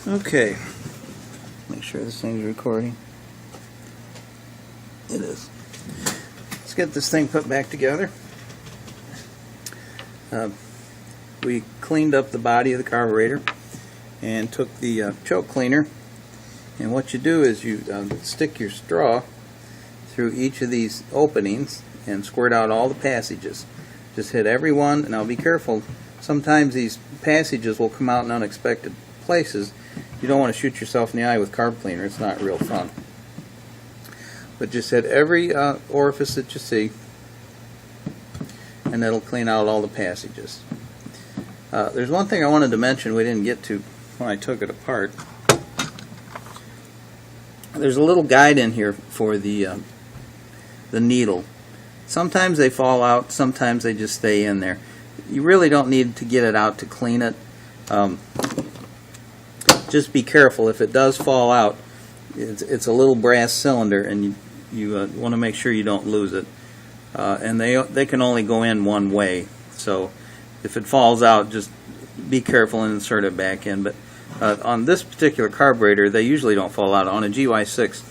Okay, make sure this thing's recording. It is. Let's get this thing put back together. We cleaned up the body of the carburetor and took the choke cleaner, and what you do is you stick your straw through each of these openings and squirt out all the passages. Just hit every one. Now be careful, sometimes these passages will come out in unexpected places. You don't want to shoot yourself in the eye with carb cleaner. It's not real fun. But just hit every orifice that you see, and that'll clean out all the passages. There's one thing I wanted to mention we didn't get to when I took it apart. There's a little guide in here for the needle. Sometimes they fall out, sometimes they just stay in there. You really don't need to get it out to clean it. Just be careful. If it does fall out, it's a little brass cylinder, and you want to make sure you don't lose it. And they can only go in one way. So if it falls out, just be careful and insert it back in. But on this particular carburetor, they usually don't fall out. On a GY6,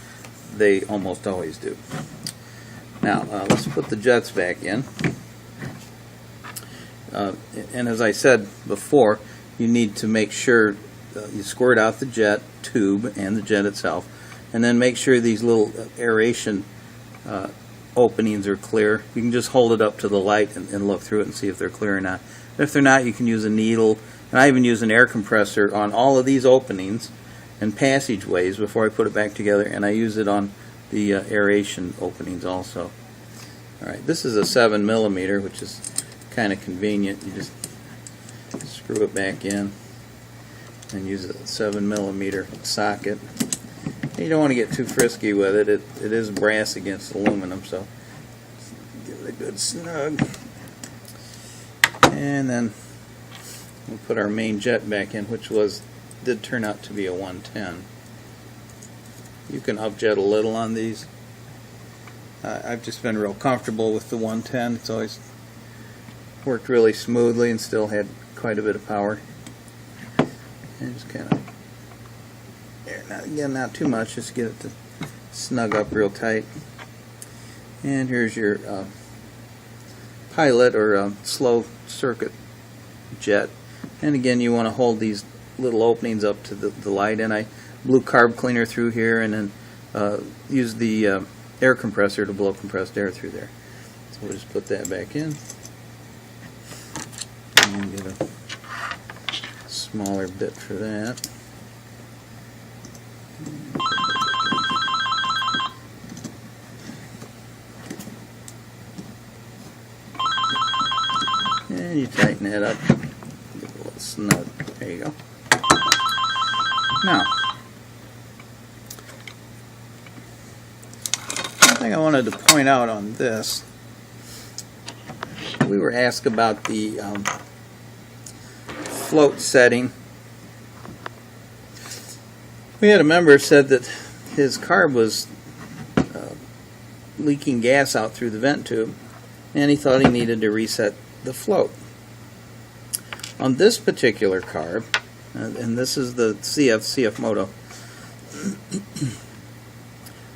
they almost always do. Now, let's put the jets back in. And as I said before, you need to make sure you squirt out the jet tube and the jet itself, and then make sure these little aeration openings are clear. You can just hold it up to the light and look through it and see if they're clear or not. If they're not, you can use a needle, and I even use an air compressor on all of these openings and passageways before I put it back together, and I use it on the aeration openings also. Alright, this is a 7mm, which is kind of convenient. You just screw it back in and use a 7mm socket. You don't want to get too frisky with it. It is brass against aluminum, so give it a good snug. And then we'll put our main jet back in, which did turn out to be a 110. You can upjet a little on these. I've just been real comfortable with the 110. It's always worked really smoothly and still had quite a bit of power. And just kind of there. Again, not too much. Just get it to snug up real tight. And here's your pilot or slow circuit jet. And again, you want to hold these little openings up to the light. And I blew carb cleaner through here, and then use the air compressor to blow compressed air through there. So we'll just put that back in and get a smaller bit for that. And you tighten that up, get a little snug. There you go. Now, one thing I wanted to point out on this, we were asked about the float setting. We had a member said that his carb was leaking gas out through the vent tube, and he thought he needed to reset the float. On this particular carb, and this is the CF Moto,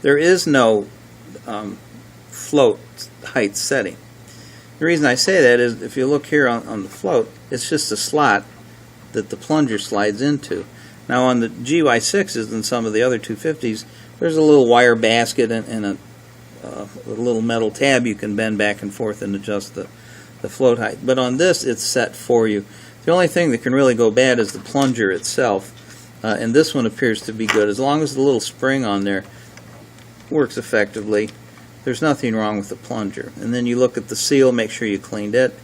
there is no float height setting. The reason I say that is if you look here on the float, it's just a slot that the plunger slides into. Now on the GY6s and some of the other 250s, there's a little wire basket and a little metal tab you can bend back and forth and adjust the float height. But on this, it's set for you. The only thing that can really go bad is the plunger itself, and this one appears to be good. As long as the little spring on there works effectively, there's nothing wrong with the plunger. And then you look at the seal, make sure you cleaned it,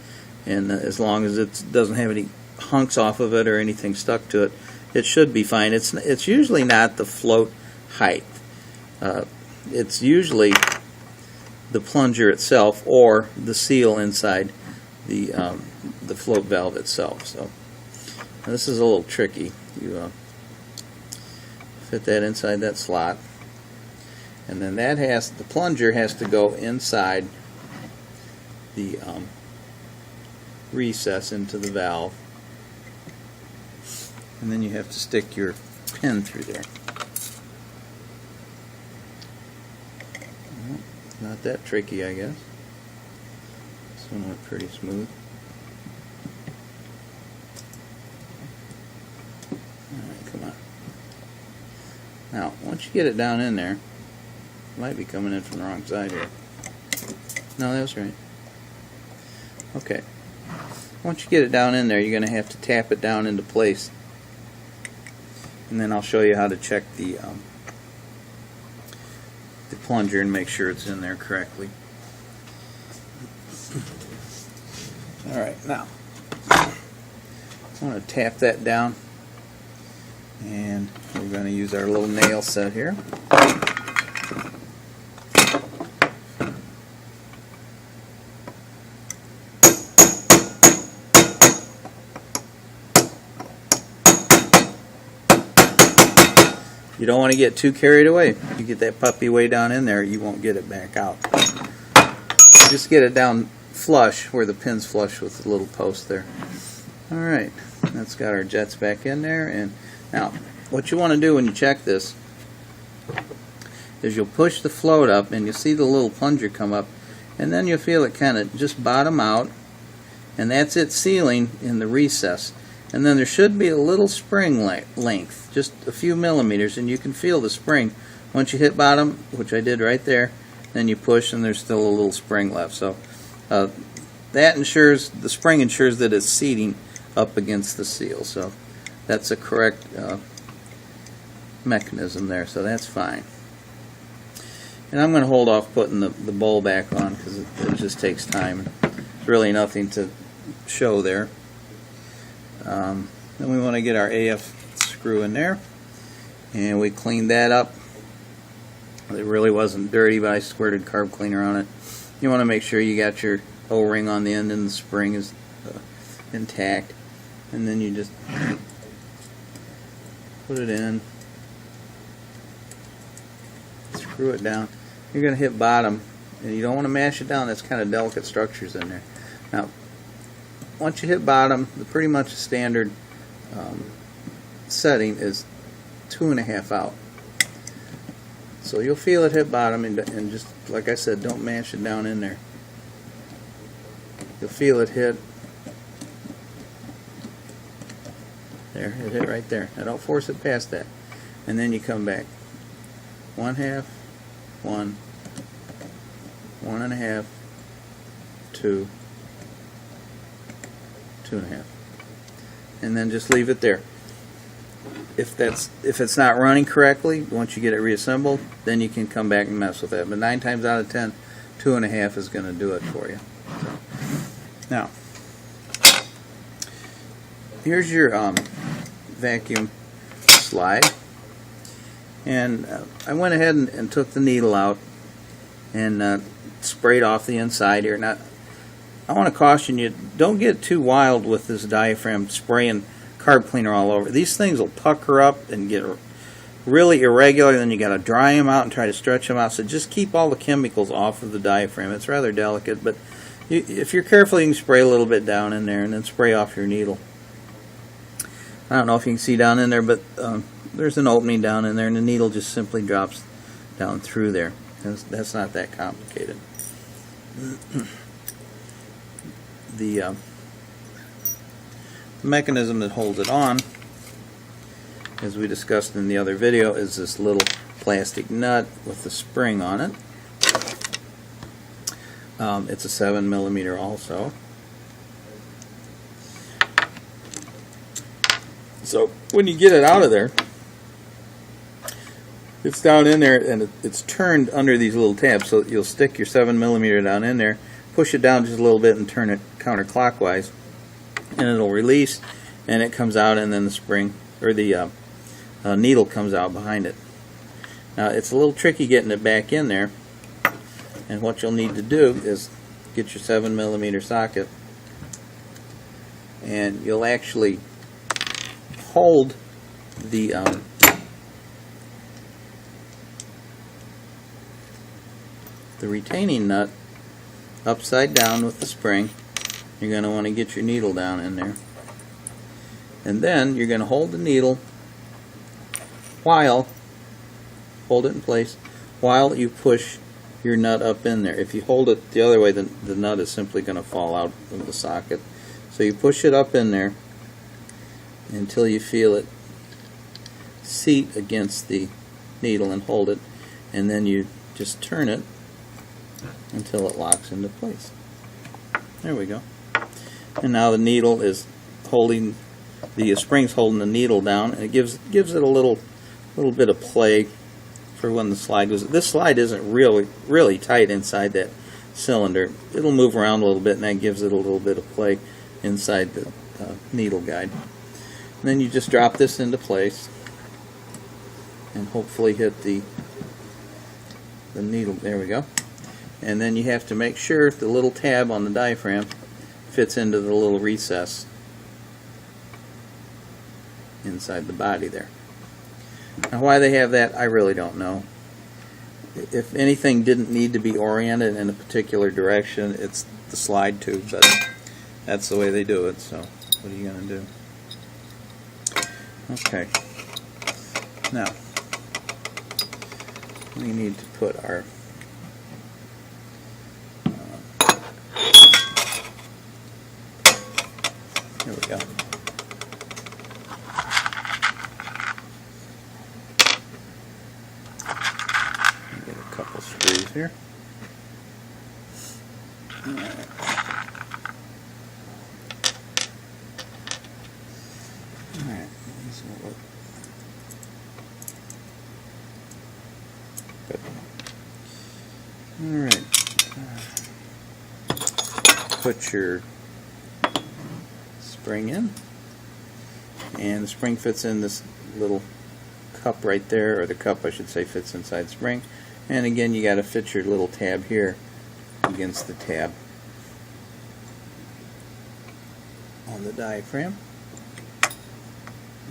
and as long as it doesn't have any hunks off of it or anything stuck to it, it should be fine. It's usually not the float height. It's usually the plunger itself or the seal inside the float valve itself. So this is a little tricky. You fit that inside that slot, and then the plunger has to go inside the recess into the valve, and then you have to stick your pin through there. Well, not that tricky, I guess. This one went pretty smooth. Alright, come on. Now, once you get it down in there, it might be coming in from the wrong side here. No, that was right. Okay. Once you get it down in there, you're going to have to tap it down into place. And then I'll show you how to check the plunger and make sure it's in there correctly. Alright, now I want to tap that down, and we're going to use our little nail set here. You don't want to get too carried away. If you get that puppy way down in there, you won't get it back out. Just get it down flush, where the pin's flush with the little post there. Alright, that's got our jets back in there. And now, what you want to do when you check this is you'll push the float up, and you'll see the little plunger come up, and then you'll feel it kind of just bottom out, and that's it sealing in the recess. And then there should be a little spring length, just a few millimeters, and you can feel the spring. Once you hit bottom, which I did right there, then you push and there's still a little spring left. So that ensures, the spring ensures that it's seating up against the seal. So that's a correct mechanism there, so that's fine. And I'm going to hold off putting the bowl back on because it just takes time. There's really nothing to show there. Then we want to get our AF screw in there, and we cleaned that up. It really wasn't dirty, but I squirted carb cleaner on it. You want to make sure you got your O-ring on the end and the spring is intact, and then you just put it in, screw it down. You're going to hit bottom, and you don't want to mash it down. That's kind of delicate structures in there. Now, once you hit bottom, the pretty much standard setting is 2.5 out. So you'll feel it hit bottom, and just like I said, don't mash it down in there. You'll feel it hit. There, it hit right there. Now don't force it past that. And then you come back. 1/2, 1, 1.5, 2, 2.5, and then just leave it there. If it's not running correctly, once you get it reassembled, then you can come back and mess with that. But 9 times out of 10, 2.5 is going to do it for you. So, now, here's your vacuum slide, and I went ahead and took the needle out and sprayed off the inside here. Now, I want to caution you, don't get too wild with this diaphragm spraying carb cleaner all over. These things will pucker up and get really irregular, and then you got to dry them out and try to stretch them out. So just keep all the chemicals off of the diaphragm. It's rather delicate, but if you're careful, you can spray a little bit down in there and then spray off your needle. I don't know if you can see down in there, but there's an opening down in there, and the needle just simply drops down through there. That's not that complicated. The mechanism that holds it on, as we discussed in the other video, is this little plastic nut with the spring on it. It's a 7mm also. So when you get it out of there, it's down in there and it's turned under these little tabs, so you'll stick your 7mm down in there, push it down just a little bit and turn it counterclockwise, and it'll release, and it comes out, and then the spring or the needle comes out behind it. Now it's a little tricky getting it back in there, and what you'll need to do is get your 7mm socket, and you'll actually hold the retaining nut upside down with the spring. You're going to want to get your needle down in there, and then you're going to hold the needle while, hold it in place, while you push your nut up in there. If you hold it the other way, the nut is simply going to fall out of the socket. So you push it up in there until you feel it seat against the needle and hold it, and then you just turn it until it locks into place. There we go. And now the needle is holding, the spring's holding the needle down, and it gives it a little bit of play for when the slide goes. This slide isn't really tight inside that cylinder. It'll move around a little bit, and that gives it a little bit of play inside the needle guide. And then you just drop this into place and hopefully hit the needle. There we go. And then you have to make sure the little tab on the diaphragm fits into the little recess inside the body there. Now, why they have that, I really don't know. If anything didn't need to be oriented in a particular direction, it's the slide tube, but that's the way they do it, so what are you going to do? Okay. Now, we need to put our there we go. Get a couple screws here. All right. All right. These will work. Good. All right. Put your spring in, and the spring fits in this little cup right there, or the cup I should say fits inside the spring. And again, you got to fit your little tab here against the tab on the diaphragm,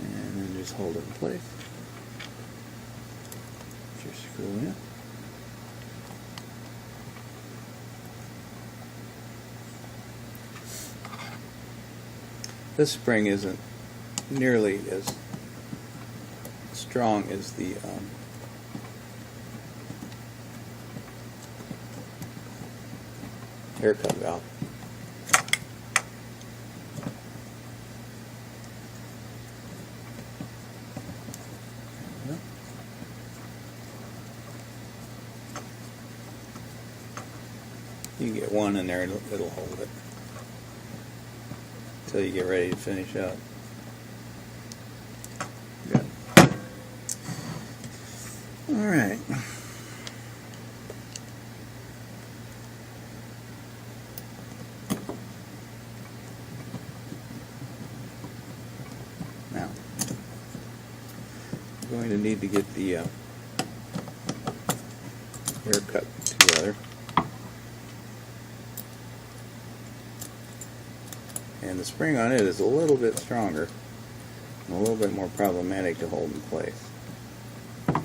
and then just hold it in place. Put your screw in. This spring isn't nearly as strong as the haircut valve. You can get one in there and it'll hold it until you get ready to finish up. Good. All right. Now, I'm going to need to get the haircut together. And the spring on it is a little bit stronger and a little bit more problematic to hold in place. There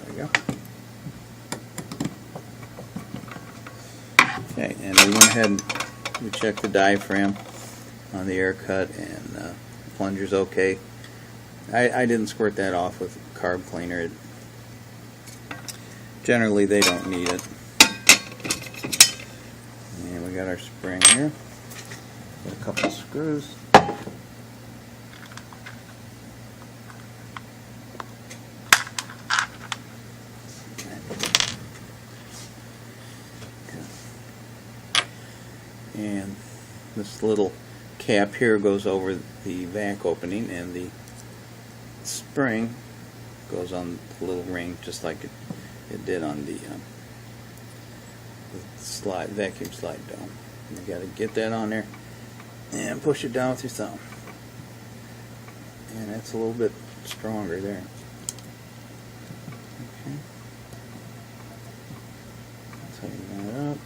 we go. Okay, and we went ahead and we checked the diaphragm on the air cut, and the plunger's okay. I didn't squirt that off with carb cleaner. Generally, they don't need it. And we got our spring here. Got a couple of screws. And this little cap here goes over the vac opening, and the spring goes on the little ring just like it did on the slide, vacuum slide dome. You got to get that on there and push it down with your thumb. And that's a little bit stronger there. Okay. Tighten that up.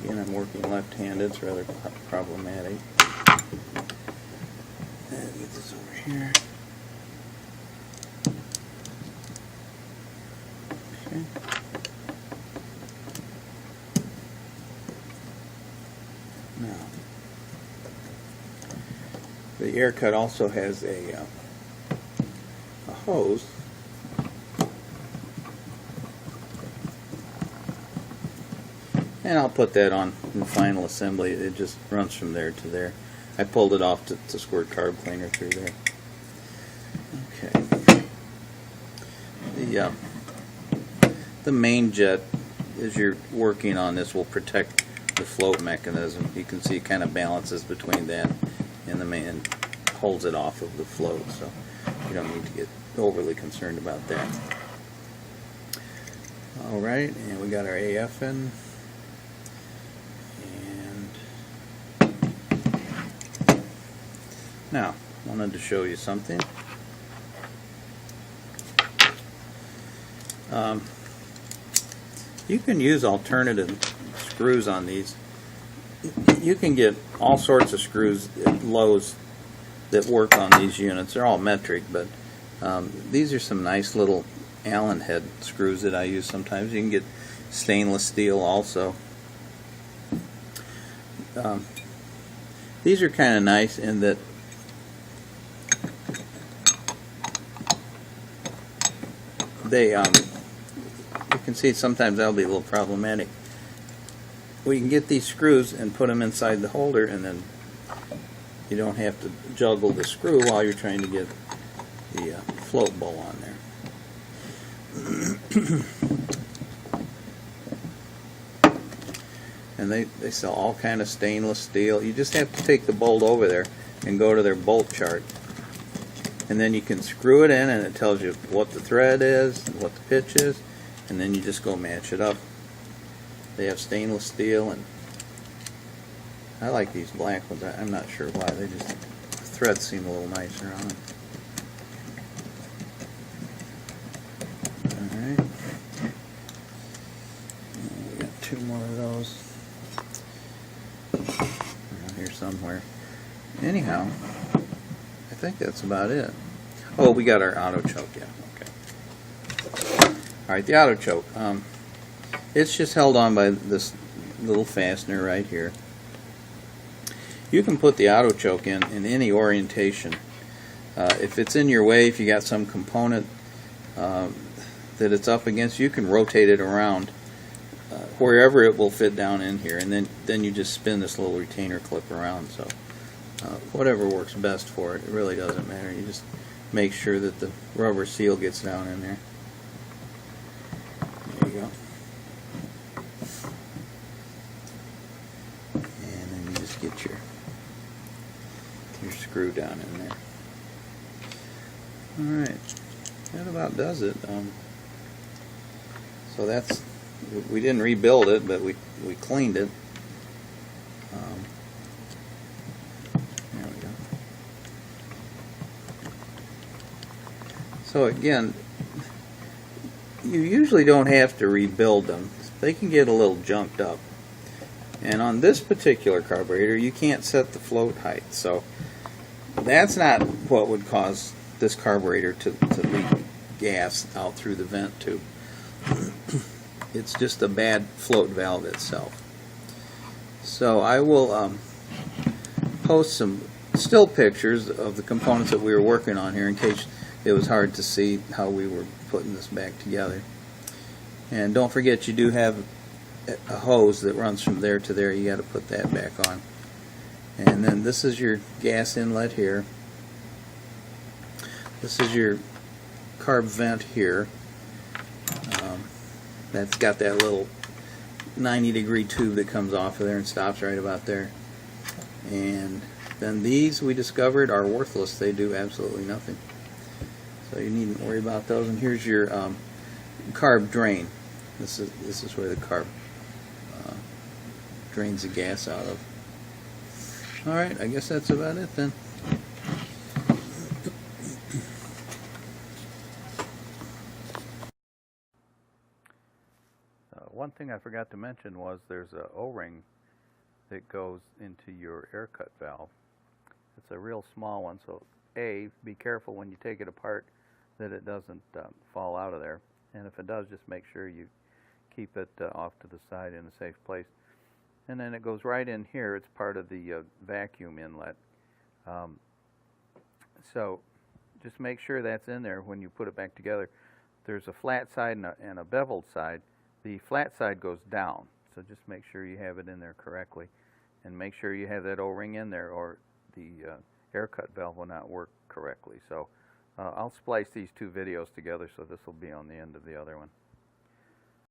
Again, I'm working left-handed. It's rather problematic. Get this over here. the air cut also has a hose. And I'll put that on in final assembly. It just runs from there to there. I pulled it off to squirt carb cleaner through there. Okay. The main jet, as you're working on this, will protect the float mechanism. You can see it kind of balances between that and the main, and holds it off of the float, so you don't need to get overly concerned about that. Alright, and we got our AF in. Now, I wanted to show you something. You can use alternative screws on these. You can get all sorts of screws at Lowe's that work on these units. They're all metric, but these are some nice little Allen head screws that I use sometimes. You can get stainless steel also. These are kind of nice in that they, you can see sometimes that'll be a little problematic. We can get these screws and put them inside the holder, and then you don't have to juggle the screw while you're trying to get the float bowl on there. And they sell all kind of stainless steel. You just have to take the bolt over there and go to their bolt chart. And then you can screw it in, and it tells you what the thread is, what the pitch is, and then you just go match it up. They have stainless steel, and I like these black ones. I'm not sure why. They just, the threads seem a little nicer on them. Alright. We got two more of those around here somewhere. Anyhow, I think that's about it. Oh, we got our auto choke, yeah, okay. Alright, the auto choke. It's just held on by this little fastener right here. You can put the auto choke in any orientation. If it's in your way, if you got some component that it's up against, you can rotate it around wherever it will fit down in here, and then you just spin this little retainer clip around. So whatever works best for it, it really doesn't matter. You just make sure that the rubber seal gets down in there. There you go. And then you just get your screw down in there. Alright, that about does it. So that's, we didn't rebuild it, but we cleaned it. There we go. So again, you usually don't have to rebuild them. They can get a little junked up. And on this particular carburetor, you can't set the float height. So that's not what would cause this carburetor to leak gas out through the vent tube. It's just a bad float valve itself. So I will post some still pictures of the components that we were working on here in case it was hard to see how we were putting this back together. And don't forget, you do have a hose that runs from there to there. You got to put that back on. And then this is your gas inlet here. This is your carb vent here. That's got that little 90-degree tube that comes off of there and stops right about there. And then these, we discovered, are worthless. They do absolutely nothing. So you needn't worry about those. And here's your carb drain. This is where the carb drains the gas out of. Alright, I guess that's about it then. One thing I forgot to mention was there's a O-ring that goes into your air cut valve. It's a real small one, so A, be careful when you take it apart that it doesn't fall out of there. And if it does, just make sure you keep it off to the side in a safe place. And then it goes right in here. It's part of the vacuum inlet. So just make sure that's in there when you put it back together. There's a flat side and a beveled side. The flat side goes down, so just make sure you have it in there correctly, and make sure you have that O-ring in there, or the air cut valve will not work correctly. So I'll splice these two videos together, so this will be on the end of the other one.